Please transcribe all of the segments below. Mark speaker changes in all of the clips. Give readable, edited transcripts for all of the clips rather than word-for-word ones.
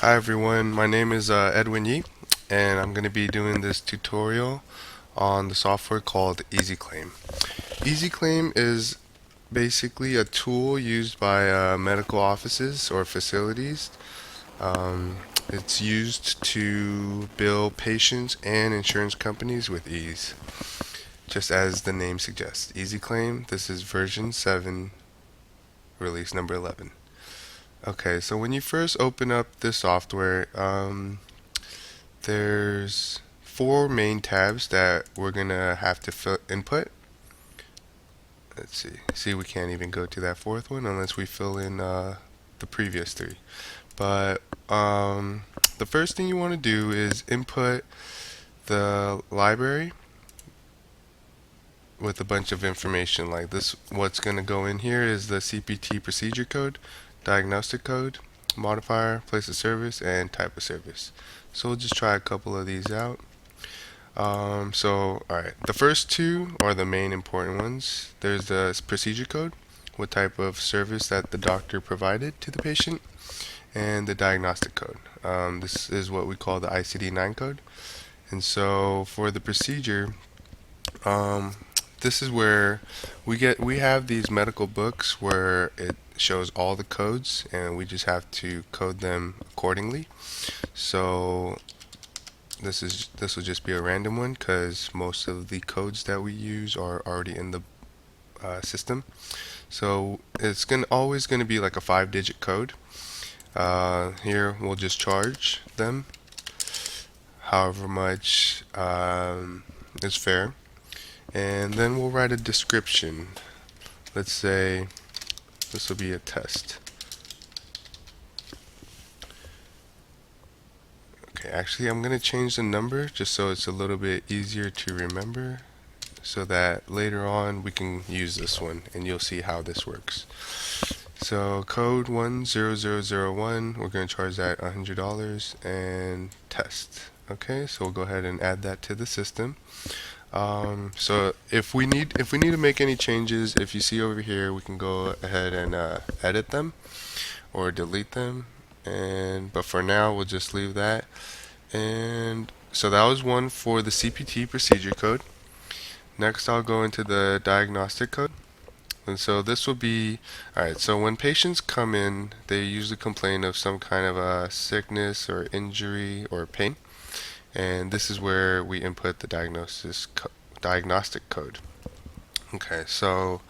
Speaker 1: Hi everyone, my name is Edwin Yee, and I'm going to be doing this tutorial on the software called EZClaim. EZClaim is basically a tool used by medical offices or facilities. It's used to bill patients and insurance companies with ease, just as the name suggests. EZClaim, this is version 7, release number 11. Okay, so when you first open up this software, there's four main tabs that we're gonna have to input. Let's see. See, we can't even go to that fourth one unless we fill in the previous three. But the first thing you want to do is input the library with a bunch of information like this. What's going to go in here is the CPT procedure code, diagnostic code, modifier, place of service, and type of service. So we'll just try a couple of these out. Alright, the first two are the main important ones. There's the procedure code, what type of service that the doctor provided to the patient, and the diagnostic code. This is what we call the ICD-9 code. And so for the procedure, this is where we have these medical books where it shows all the codes, and we just have to code them accordingly. So this will just be a random one because most of the codes that we use are already in the system. So it's always going to be like a 5-digit code. Here we'll just charge them however much is fair, and then we'll write a description. Let's say this will be a test. Okay, actually I'm going to change the number just so it's a little bit easier to remember, so that later on we can use this one and you'll see how this works. So code 10001, we're going to charge that $100 and test. Okay, so we'll go ahead and add that to the system. So if we need to make any changes, if you see over here, we can go ahead and edit them or delete them. But for now, we'll just leave that. And so that was one for the CPT procedure code. Next, I'll go into the diagnostic code. And so this will be, alright, so when patients come in, they usually complain of some kind of a sickness or injury or pain. And this is where we input the diagnostic code. Okay, so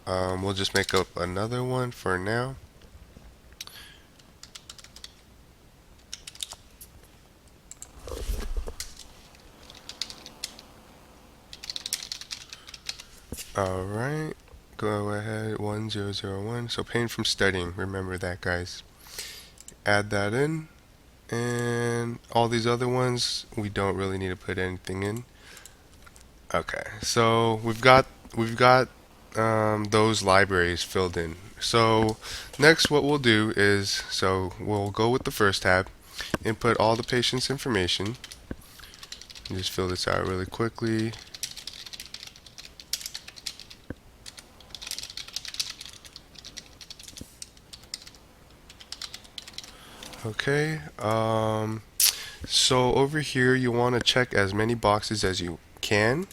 Speaker 1: we'll just make up another one for now. Alright, go ahead, 1001. So pain from studying, remember that, guys. Add that in, and all these other ones we don't really need to put anything in. Okay, so we've got those libraries filled in. So next what we'll do is, we'll go with the first tab, input all the patient's information. Just fill this out really quickly. Okay, so over here you want to check as many boxes as you can,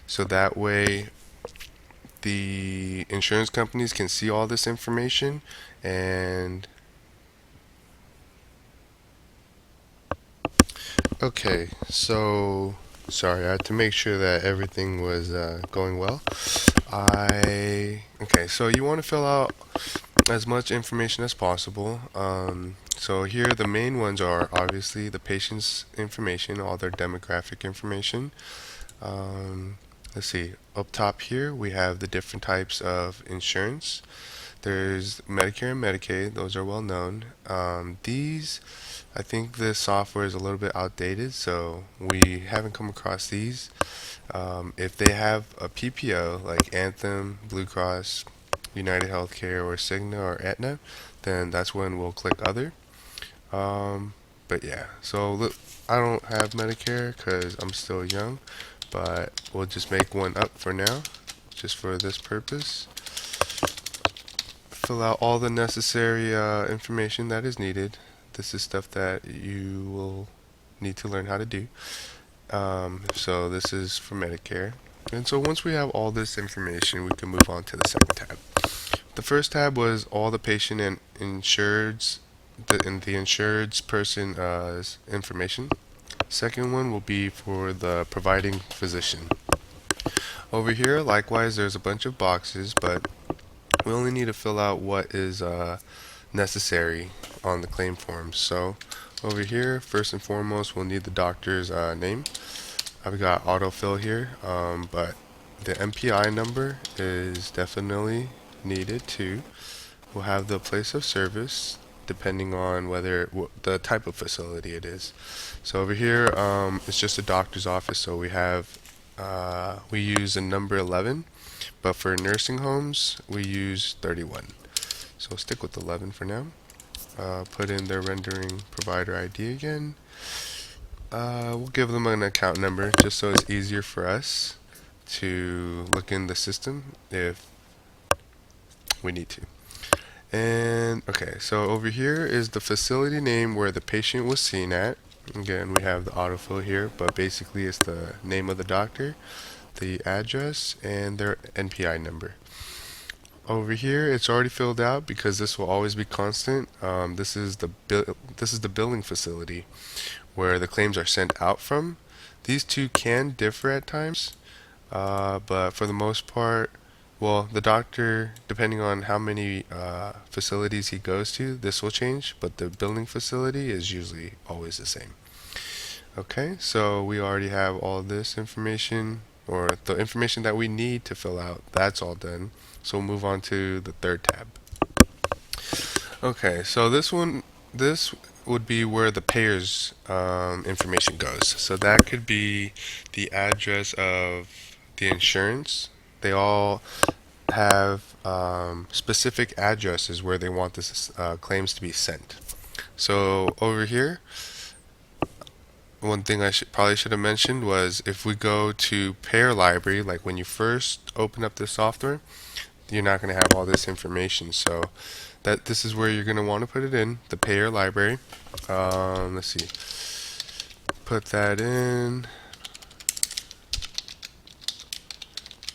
Speaker 1: so that way the insurance companies can see all this information. And okay, so sorry, I had to make sure that everything was going well. Okay, so you want to fill out as much information as possible. So here the main ones are obviously the patient's information, all their demographic information. Let's see, up top here we have the different types of insurance. There's Medicare and Medicaid, those are well known. These, I think this software is a little bit outdated, so we haven't come across these. If they have a PPO like Anthem, Blue Cross, United Healthcare, or Cigna or Aetna, then that's when we'll click other. But yeah, so look, I don't have Medicare because I'm still young, but we'll just make one up for now, just for this purpose. Fill out all the necessary information that is needed. This is stuff that you will need to learn how to do. So this is for Medicare. And so once we have all this information, we can move on to the second tab. The first tab was all the patient and insured's the insured's person's information. Second one will be for the providing physician. Over here, likewise, there's a bunch of boxes, but we only need to fill out what is necessary on the claim form. So over here, first and foremost, we'll need the doctor's name. I've got autofill here, but the MPI number is definitely needed too. We'll have the place of service depending on whether the type of facility it is. So over here, it's just a doctor's office, so we use a number 11, but for nursing homes we use 31. So we'll stick with 11 for now. Put in their rendering provider ID again. We'll give them an account number just so it's easier for us to look in the system if we need to. And okay, so over here is the facility name where the patient was seen at. Again, we have the autofill here, but basically it's the name of the doctor, the address, and their NPI number. Over here, it's already filled out because this will always be constant. This is the billing facility where the claims are sent out from. These two can differ at times, but for the most part, well, the doctor, depending on how many facilities he goes to, this will change, but the billing facility is usually always the same. Okay, so we already have all this information, or the information that we need to fill out. That's all done. So we'll move on to the third tab. Okay, so this would be where the payer's information goes. So that could be the address of the insurance. They all have specific addresses where they want this claims to be sent. So over here, one thing I probably should have mentioned was if we go to payer library, like when you first open up the software, you're not going to have all this information. So this is where you're going to want to put it in, the payer library. Let's see. Put that in.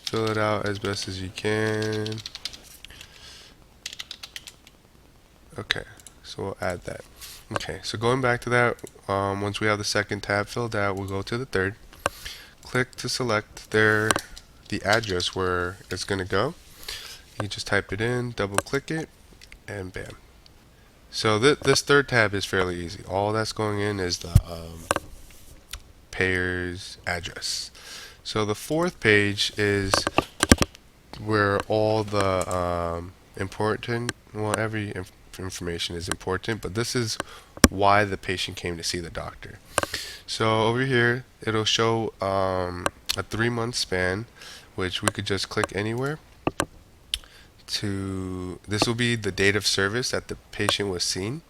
Speaker 1: Fill it out as best as you can. Okay, so we'll add that. Okay, so going back to that, once we have the second tab filled out, we'll go to the third. Click to select the address where it's going to go. You just type it in, double click it, and bam. So this third tab is fairly easy. All that's going in is the payer's address. So the fourth page is where all the every information is important, but this is why the patient came to see the doctor. So over here, it'll show a 3-month span, which we could just click anywhere. This will be the date of service that the patient was seen,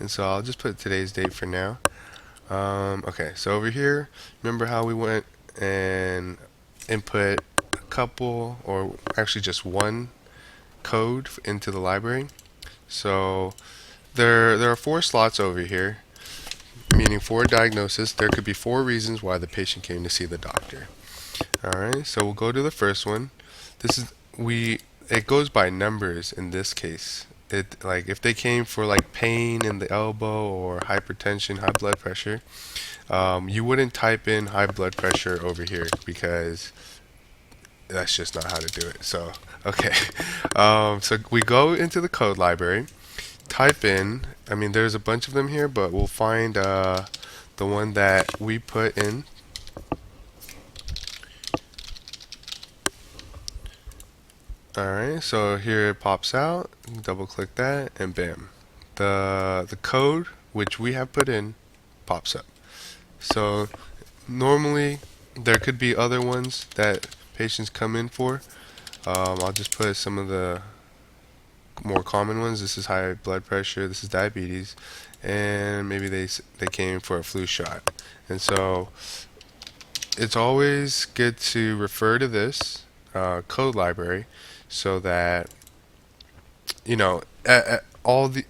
Speaker 1: and so I'll just put today's date for now. Okay, so over here, remember how we went and input a couple, or actually just one code into the library? So there are 4 slots over here, meaning 4 diagnoses. There could be 4 reasons why the patient came to see the doctor. Alright, so we'll go to the first one. It goes by numbers in this case. Like if they came for like pain in the elbow or hypertension, high blood pressure, you wouldn't type in high blood pressure over here because that's just not how to do it. So okay, so we go into the code library, type in. I mean, there's a bunch of them here, but we'll find the one that we put in. Alright, so here it pops out, double click that, and bam. The code which we have put in pops up. So normally there could be other ones that patients come in for. I'll just put some of the more common ones. This is high blood pressure, this is diabetes, and maybe they came for a flu shot. And so it's always good to refer to this code library so that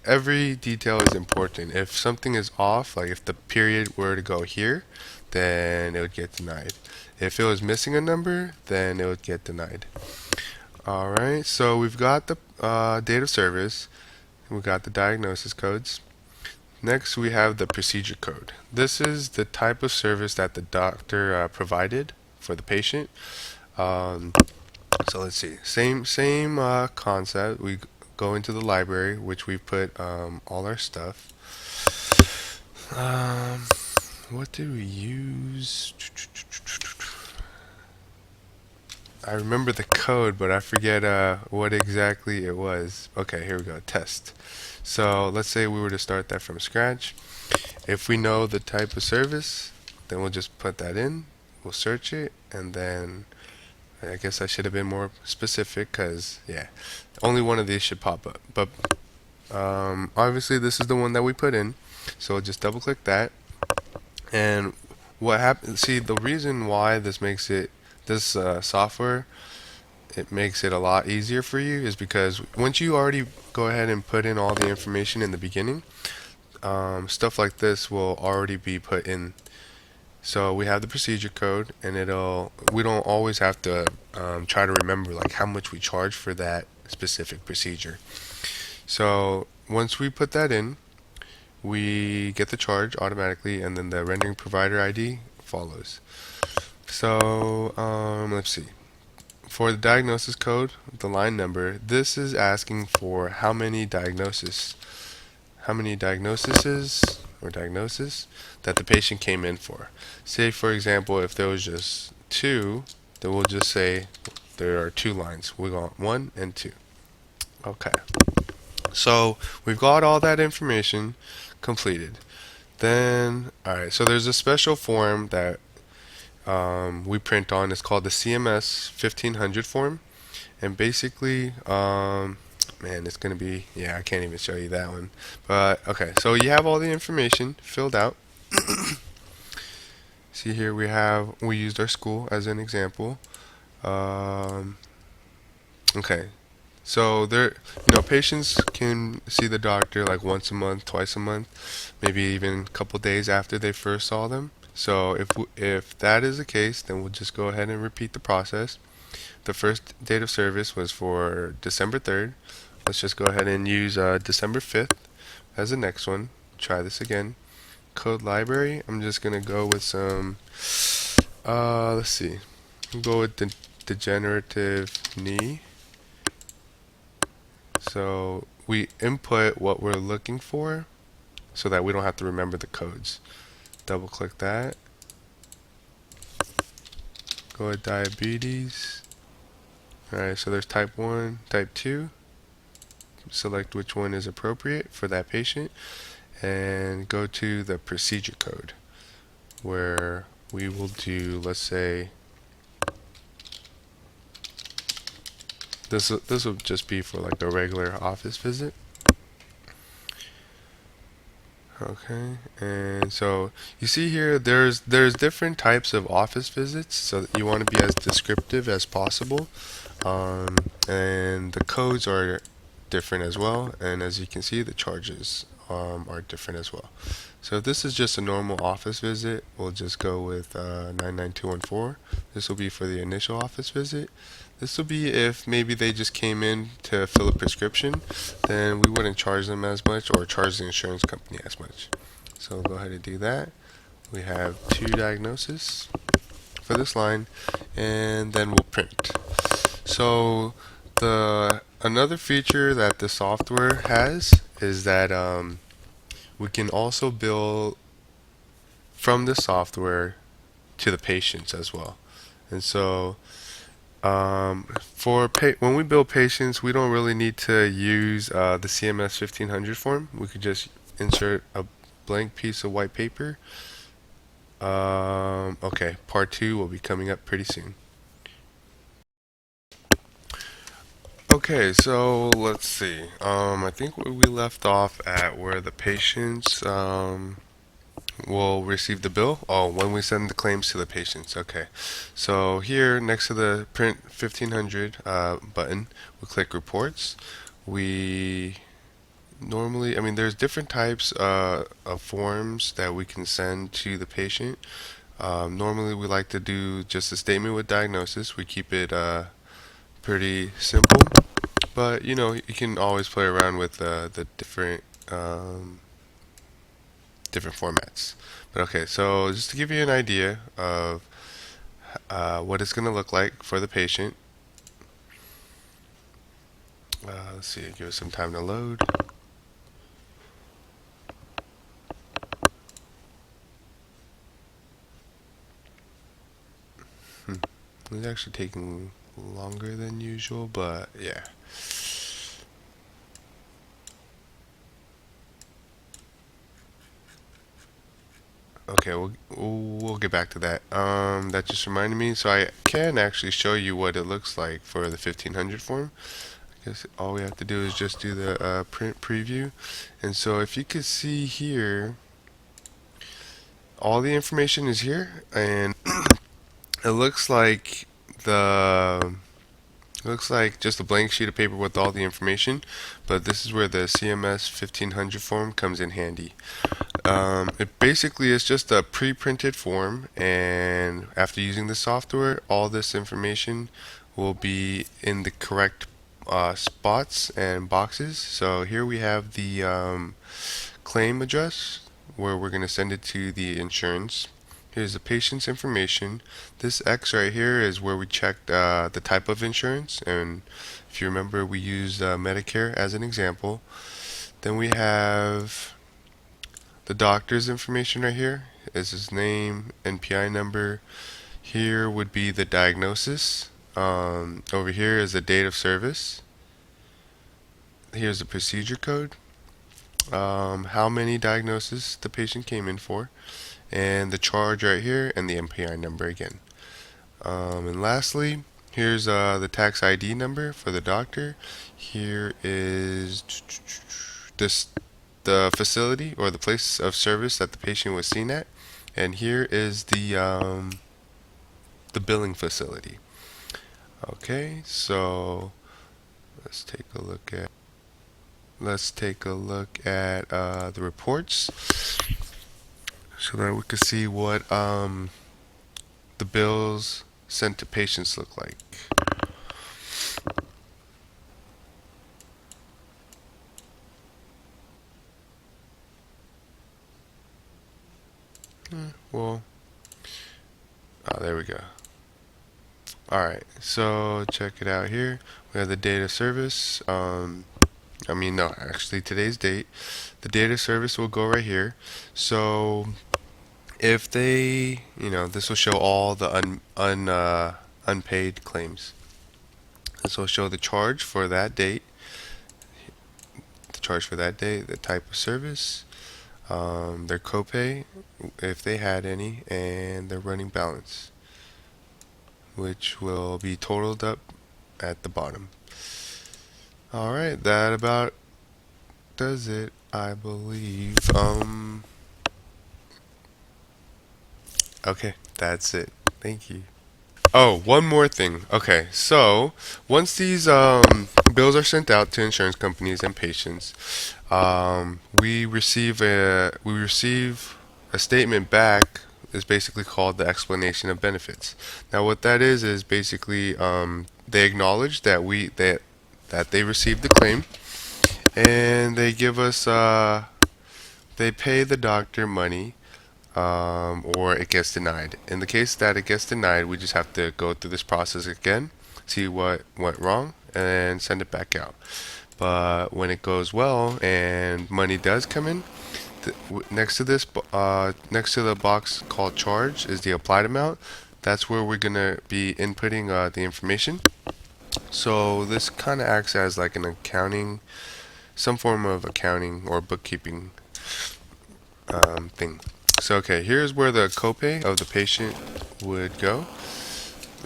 Speaker 1: every detail is important. If something is off, like if the period were to go here, then it would get denied. If it was missing a number, then it would get denied. Alright, so we've got the date of service, we've got the diagnosis codes. Next, we have the procedure code. This is the type of service that the doctor provided for the patient. Um, so let's see, same concept. We go into the library, which we put all our stuff. What did we use? I remember the code, but I forget what exactly it was. Okay, here we go, test. So let's say we were to start that from scratch. If we know the type of service, then we'll just put that in. We'll search it, and then I guess I should have been more specific because, yeah, only one of these should pop up. But obviously, this is the one that we put in. So we'll just double click that. And what happens, see, the reason why this makes it, this software, it makes it a lot easier for you is because once you already go ahead and put in all the information in the beginning, stuff like this will already be put in. So we have the procedure code, and we don't always have to try to remember like how much we charge for that specific procedure. So once we put that in, we get the charge automatically, and then the rendering provider ID follows. So let's see. For the diagnosis code, the line number, this is asking for how many diagnoses that the patient came in for. Say, for example, if there was just 2, then we'll just say there are 2 lines. We got 1 and 2. Okay. So we've got all that information completed. Then, alright, so there's a special form that we print on. It's called the CMS 1500 form. And basically, man, it's going to be, yeah, I can't even show you that one. But, okay, so you have all the information filled out. See here we used our school as an example. Okay, so patients can see the doctor like once a month, twice a month, maybe even a couple days after they first saw them. So if that is the case, then we'll just go ahead and repeat the process. The first date of service was for December 3rd. Let's just go ahead and use December 5th as the next one. Try this again. Code library. I'm just gonna go with some. Let's see. We'll go with the degenerative knee. So we input what we're looking for, so that we don't have to remember the codes. Double click that. Go with diabetes. Alright, so there's type 1, type 2. Select which one is appropriate for that patient, and go to the procedure code, where we will do, let's say, this will just be for like a regular office visit. Okay, and so you see here there's different types of office visits, so that you want to be as descriptive as possible, and the codes are different as well, and as you can see the charges are different as well. So if this is just a normal office visit, we'll just go with 99214. This will be for the initial office visit. This will be if maybe they just came in to fill a prescription, then we wouldn't charge them as much or charge the insurance company as much. So we'll go ahead and do that. We have 2 diagnoses for this line, and then we'll print. So another feature that the software has is that we can also bill from the software to the patients as well. And so when we bill patients, we don't really need to use the CMS 1500 form. We could just insert a blank piece of white paper. Okay, part 2 will be coming up pretty soon. Okay, so let's see. I think we left off at where the patients will receive the bill. Oh, when we send the claims to the patients. Okay, so here next to the print 1500 button, we click reports. We Normally, I mean, there's different types of forms that we can send to the patient. Normally, we like to do just a statement with diagnosis. We keep it pretty simple, but you know, you can always play around with the um, different formats. But okay, so just to give you an idea of what it's going to look like for the patient. Let's see, give it some time to load. It's actually taking longer than usual, but yeah. Okay, we'll get back to that. That just reminded me, so I can actually show you what it looks like for the 1500 form. I guess all we have to do is just do the print preview. And so if you could see here, all the information is here, and it looks like the it looks like just a blank sheet of paper with all the information, but this is where the CMS 1500 form comes in handy. It basically is just a pre-printed form, and after using the software, all this information will be in the correct spots and boxes. So here we have the claim address where we're going to send it to the insurance. Here's the patient's information. This X right here is where we checked the type of insurance, and if you remember, we used Medicare as an example. Then we have the doctor's information right here is his name, NPI number. Here would be the diagnosis. Over here is the date of service. Here's the procedure code. How many diagnoses the patient came in for, and the charge right here, and the NPI number again. And lastly, here's the tax ID number for the doctor. Here is this the facility or the place of service that the patient was seen at, and here is the billing facility. Okay, so let's take a look at the reports so that we can see what the bills sent to patients look like. Well, there we go. Alright, so check it out here. We have the date of service. No, actually today's date. The date of service will go right here. So if they, this will show all the unpaid claims. This will show the charge for that date, the type of service, their copay, if they had any, and their running balance, which will be totaled up at the bottom. Alright, that about does it, I believe. Okay, that's it. Thank you. Oh, one more thing. Okay, so once these bills are sent out to insurance companies and patients, we receive a statement back. Is basically called the explanation of benefits. Now, what that is basically they acknowledge that they received the claim, and they give us they pay the doctor money, or it gets denied. In the case that it gets denied, we just have to go through this process again, see what went wrong, and send it back out. But when it goes well and money does come in, next to the box called charge is the applied amount. That's where we're gonna be inputting the information. So this kind of acts as like an accounting, some form of accounting or bookkeeping thing. So okay, here's where the copay of the patient would go.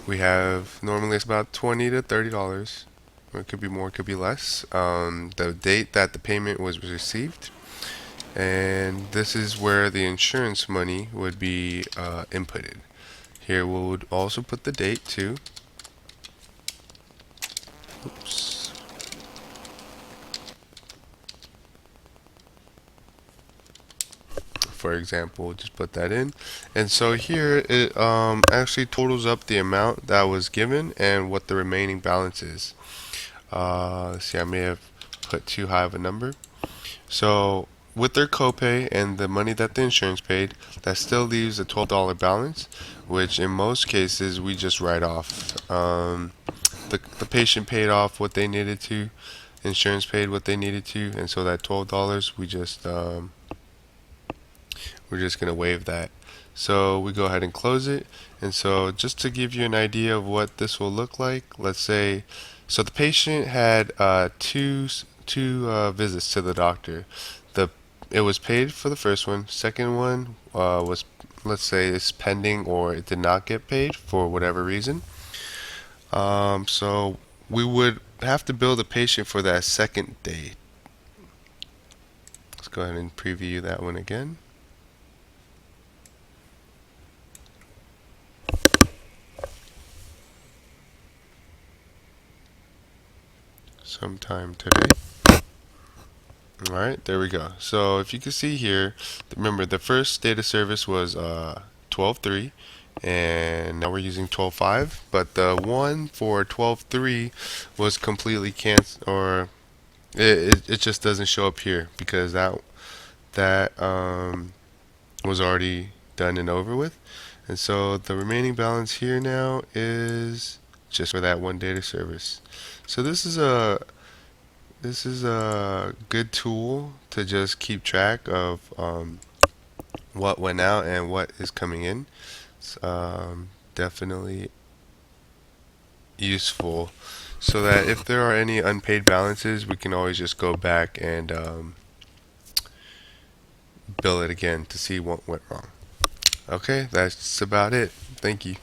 Speaker 1: We have normally it's about $20 to $30, or it could be more, it could be less. The date that the payment was received, and this is where the insurance money would be inputted. Here we would also put the date too. Oops. for example, just put that in. And so here it actually totals up the amount that was given and what the remaining balance is. Let's see, I may have put too high of a number. So with their copay and the money that the insurance paid, that still leaves a $12 balance, which in most cases we just write off. The patient paid off what they needed to, insurance paid what they needed to, and so that $12 we're just gonna waive that. So we go ahead and close it. And so just to give you an idea of what this will look like, let's say, so the patient had two visits to the doctor. It was paid for the first one. Second one was, let's say, it's pending or it did not get paid for whatever reason. So we would have to bill the patient for that second day. Let's go ahead and preview that one again. Sometime today. Alright, there we go. So if you can see here, remember the first data service was 12.3 and now we're using 12.5, but the one for 12.3 was completely canceled, or it just doesn't show up here because that was already done and over with. And so the remaining balance here now is just for that one data service. So this is a good tool to just keep track of what went out and what is coming in. It's definitely useful so that if there are any unpaid balances, we can always just go back and bill it again to see what went wrong. Okay, that's about it. Thank you.